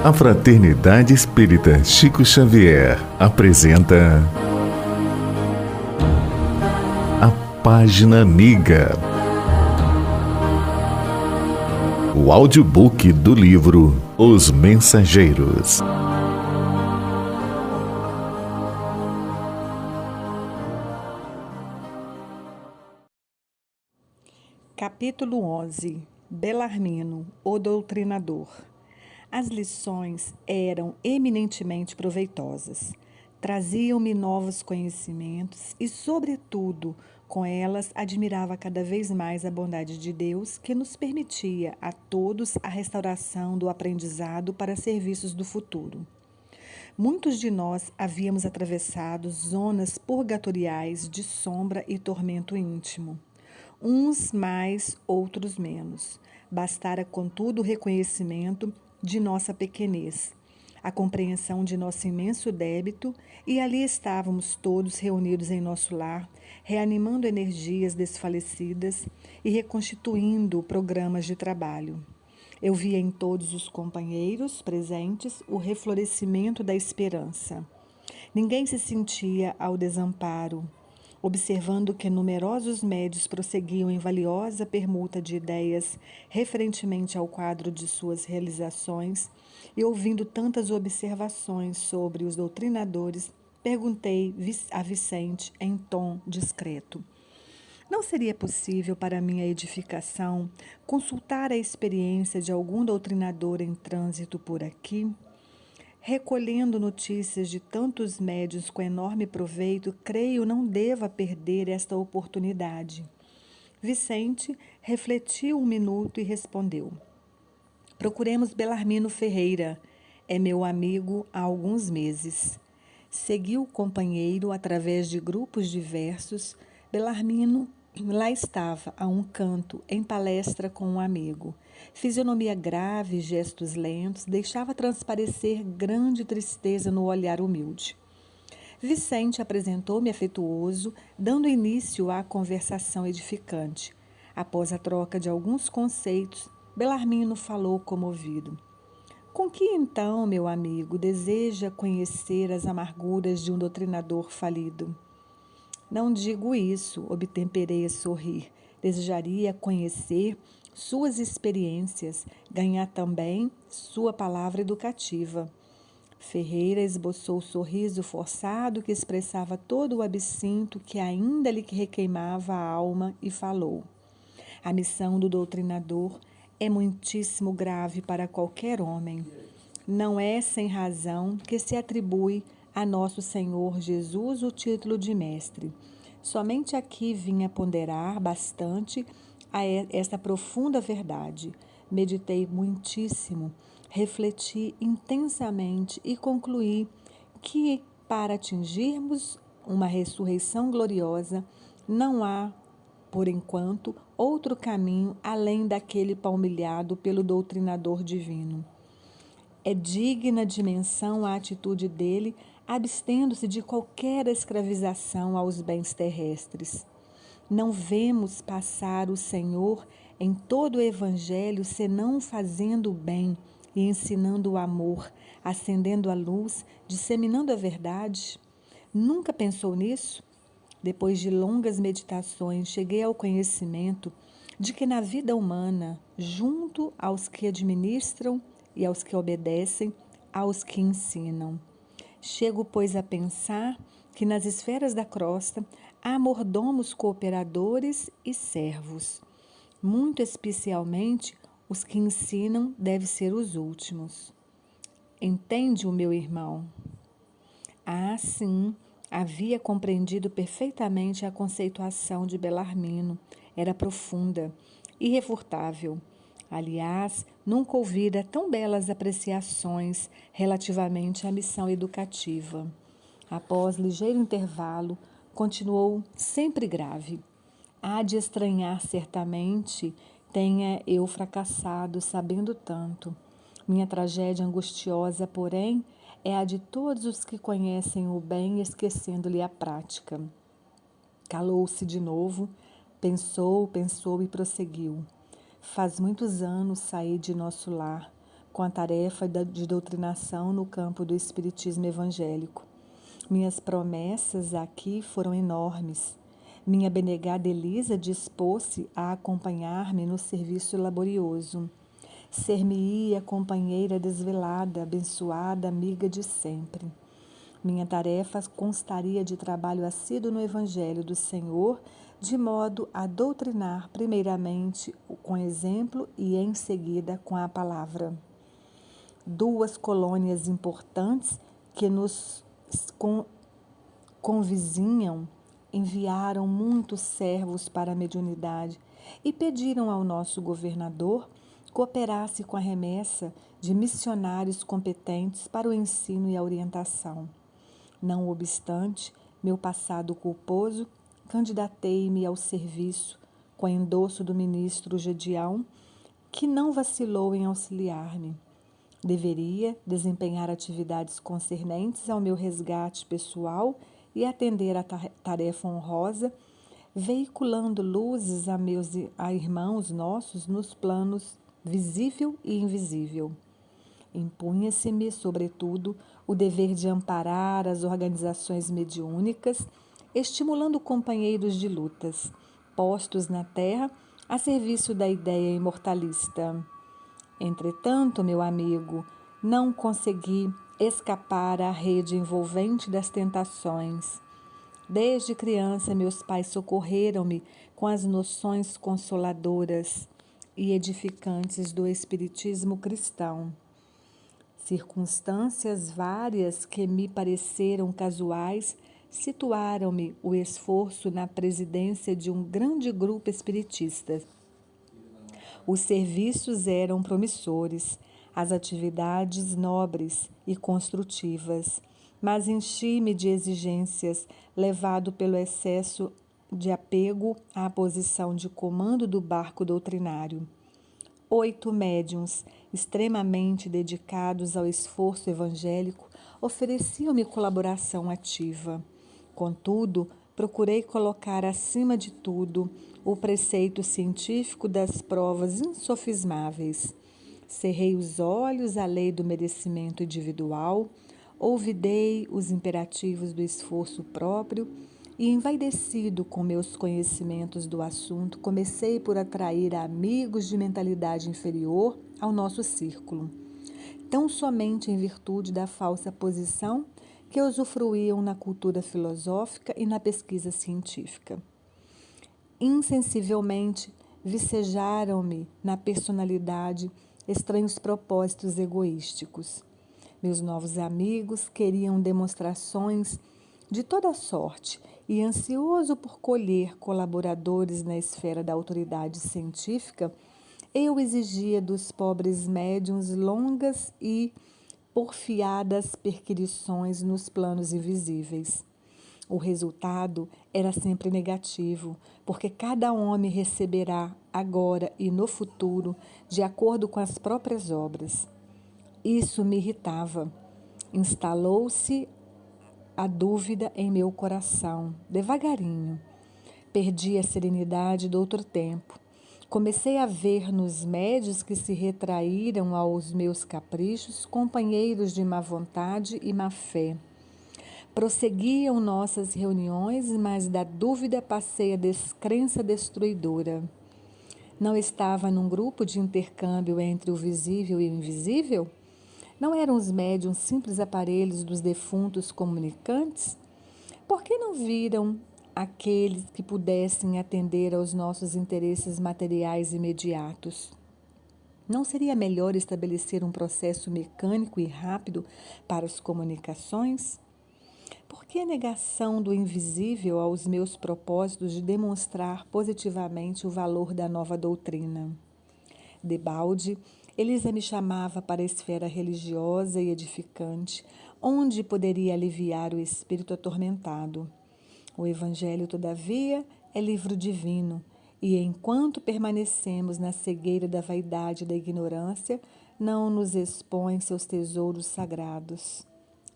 A Fraternidade Espírita Chico Xavier apresenta a Página Amiga, o audiobook do livro Os Mensageiros. Capítulo 11. Belarmino, o doutrinador. As lições eram eminentemente proveitosas. Traziam-me novos conhecimentos e, sobretudo, com elas admirava cada vez mais a bondade de Deus que nos permitia a todos a restauração do aprendizado para serviços do futuro. Muitos de nós havíamos atravessado zonas purgatoriais de sombra e tormento íntimo. Uns mais, outros menos. Bastara, contudo, o reconhecimento de nossa pequenez, a compreensão de nosso imenso débito, e ali estávamos todos reunidos em nosso lar, reanimando energias desfalecidas e reconstituindo programas de trabalho. Eu via em todos os companheiros presentes o reflorescimento da esperança. Ninguém se sentia ao desamparo, observando que numerosos médios prosseguiam em valiosa permuta de ideias referentemente ao quadro de suas realizações, e ouvindo tantas observações sobre os doutrinadores, perguntei a Vicente em tom discreto: não seria possível, para minha edificação, consultar a experiência de algum doutrinador em trânsito por aqui? Recolhendo notícias de tantos médiuns com enorme proveito, creio não deva perder esta oportunidade. Vicente refletiu um minuto e respondeu: procuremos Belarmino Ferreira. É meu amigo há alguns meses. Seguiu o companheiro através de grupos diversos. Belarmino lá estava, a um canto, em palestra com um amigo. Fisionomia grave e gestos lentos deixava transparecer grande tristeza no olhar humilde. Vicente apresentou-me afetuoso, dando início à conversação edificante. Após a troca de alguns conceitos, Belarmino falou comovido: com que então, meu amigo, deseja conhecer as amarguras de um doutrinador falido? Não digo isso, obtemperei a sorrir. Desejaria conhecer suas experiências, ganhar também sua palavra educativa. Ferreira esboçou o sorriso forçado que expressava todo o absinto que ainda lhe requeimava a alma e falou: a missão do doutrinador é muitíssimo grave para qualquer homem. Não é sem razão que se atribui a nosso Senhor Jesus o título de mestre. Somente aqui vinha ponderar bastante a esta profunda verdade. Meditei muitíssimo, refleti intensamente e concluí que, para atingirmos uma ressurreição gloriosa, não há, por enquanto, outro caminho além daquele palmilhado pelo doutrinador divino. É digna de menção a atitude dele, abstendo-se de qualquer escravização aos bens terrestres. Não vemos passar o Senhor em todo o Evangelho senão fazendo o bem e ensinando o amor, acendendo a luz, disseminando a verdade? Nunca pensou nisso? Depois de longas meditações, cheguei ao conhecimento de que na vida humana, junto aos que administram e aos que obedecem, aos que ensinam. Chego, pois, a pensar que nas esferas da crosta há mordomos cooperadores e servos. Muito especialmente, os que ensinam devem ser os últimos. Entende o meu irmão? Ah, sim, havia compreendido perfeitamente a conceituação de Belarmino. Era profunda, irrefutável. Aliás, nunca ouvira tão belas apreciações relativamente à missão educativa. Após ligeiro intervalo, continuou sempre grave. Há de estranhar certamente tenha eu fracassado sabendo tanto. Minha tragédia angustiosa, porém, é a de todos os que conhecem o bem esquecendo-lhe a prática. Calou-se de novo, pensou e prosseguiu. Faz muitos anos saí de nosso lar, com a tarefa de doutrinação no campo do espiritismo evangélico. Minhas promessas aqui foram enormes. Minha abnegada Elisa dispôs-se a acompanhar-me no serviço laborioso. Ser-me-ia companheira desvelada, abençoada, amiga de sempre. Minha tarefa constaria de trabalho assíduo no Evangelho do Senhor, de modo a doutrinar primeiramente com exemplo e em seguida com a palavra. Duas colônias importantes que nos convizinham enviaram muitos servos para a mediunidade e pediram ao nosso governador cooperasse com a remessa de missionários competentes para o ensino e a orientação. Não obstante meu passado culposo, candidatei-me ao serviço com endosso do ministro Gedião, que não vacilou em auxiliar-me. Deveria desempenhar atividades concernentes ao meu resgate pessoal e atender à tarefa honrosa, veiculando luzes a irmãos nossos nos planos visível e invisível. Impunha-se-me, sobretudo, o dever de amparar as organizações mediúnicas, estimulando companheiros de lutas, postos na terra a serviço da ideia imortalista. Entretanto, meu amigo, não consegui escapar à rede envolvente das tentações. Desde criança, meus pais socorreram-me com as noções consoladoras e edificantes do espiritismo cristão. Circunstâncias várias que me pareceram casuais situaram-me o esforço na presidência de um grande grupo espiritista. Os serviços eram promissores, as atividades nobres e construtivas, mas enchi-me de exigências, levado pelo excesso de apego à posição de comando do barco doutrinário. 8 médiuns, extremamente dedicados ao esforço evangélico, ofereciam-me colaboração ativa. Contudo, procurei colocar acima de tudo o preceito científico das provas insofismáveis. Cerrei os olhos à lei do merecimento individual, olvidei os imperativos do esforço próprio e, envaidecido com meus conhecimentos do assunto, comecei por atrair amigos de mentalidade inferior ao nosso círculo, tão somente em virtude da falsa posição que usufruíam na cultura filosófica e na pesquisa científica. Insensivelmente vicejaram-me na personalidade estranhos propósitos egoísticos. Meus novos amigos queriam demonstrações de toda sorte e, ansioso por colher colaboradores na esfera da autoridade científica, eu exigia dos pobres médiuns longas e porfiadas perquisições nos planos invisíveis. O resultado era sempre negativo, porque cada homem receberá agora e no futuro de acordo com as próprias obras. Isso me irritava. Instalou-se a dúvida em meu coração, devagarinho. Perdi a serenidade do outro tempo. Comecei a ver nos médios que se retraíram aos meus caprichos companheiros de má vontade e má fé. Prosseguiam nossas reuniões, mas da dúvida passei a descrença destruidora. Não estava num grupo de intercâmbio entre o visível e o invisível? Não eram os médiuns simples aparelhos dos defuntos comunicantes? Por que não viram aqueles que pudessem atender aos nossos interesses materiais imediatos? Não seria melhor estabelecer um processo mecânico e rápido para as comunicações? Por que a negação do invisível aos meus propósitos de demonstrar positivamente o valor da nova doutrina? Debalde, Elisa me chamava para a esfera religiosa e edificante, onde poderia aliviar o espírito atormentado. O Evangelho, todavia, é livro divino, e enquanto permanecemos na cegueira da vaidade e da ignorância, não nos expõe seus tesouros sagrados.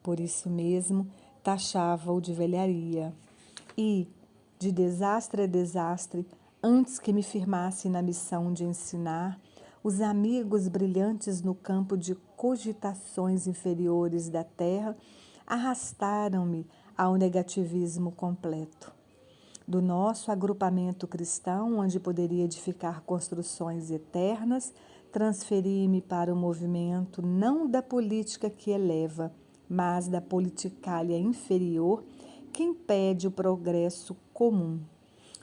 Por isso mesmo, taxava-o de velharia. E, de desastre a desastre, antes que me firmasse na missão de ensinar, Os amigos brilhantes no campo de cogitações inferiores da terra arrastaram-me ao negativismo completo. Do nosso agrupamento cristão, onde poderia edificar construções eternas, transferi-me para o movimento não da política que eleva, mas da politicália inferior que impede o progresso comum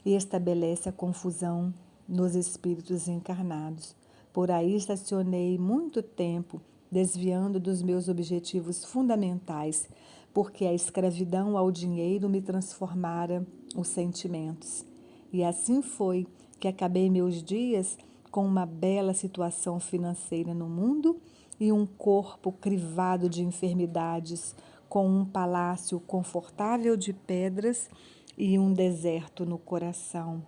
e estabelece a confusão nos espíritos encarnados. Por aí estacionei muito tempo, desviando dos meus objetivos fundamentais, porque a escravidão ao dinheiro me transformara os sentimentos. E assim foi que acabei meus dias com uma bela situação financeira no mundo e um corpo crivado de enfermidades, com um palácio confortável de pedras e um deserto no coração.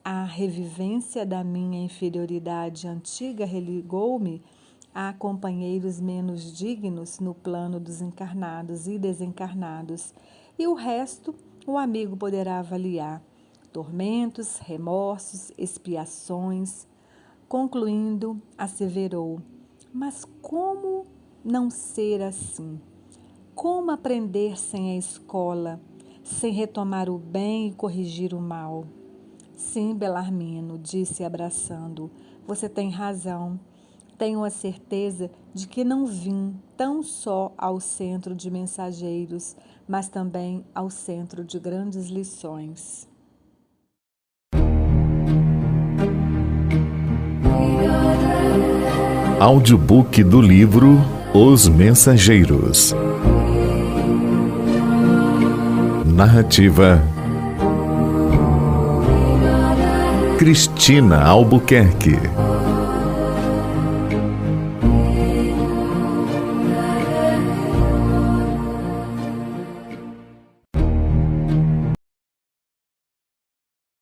A revivência da minha inferioridade antiga religou-me a companheiros menos dignos no plano dos encarnados e desencarnados, e o resto o amigo poderá avaliar: tormentos, remorsos, expiações. Concluindo, asseverou: mas como não ser assim? Como aprender sem a escola, sem retomar o bem e corrigir o mal? Sim, Belarmino, disse abraçando, você tem razão. Tenho a certeza de que não vim tão só ao centro de mensageiros, mas também ao centro de grandes lições. Audiobook do livro Os Mensageiros. Narrativa Cristina Albuquerque.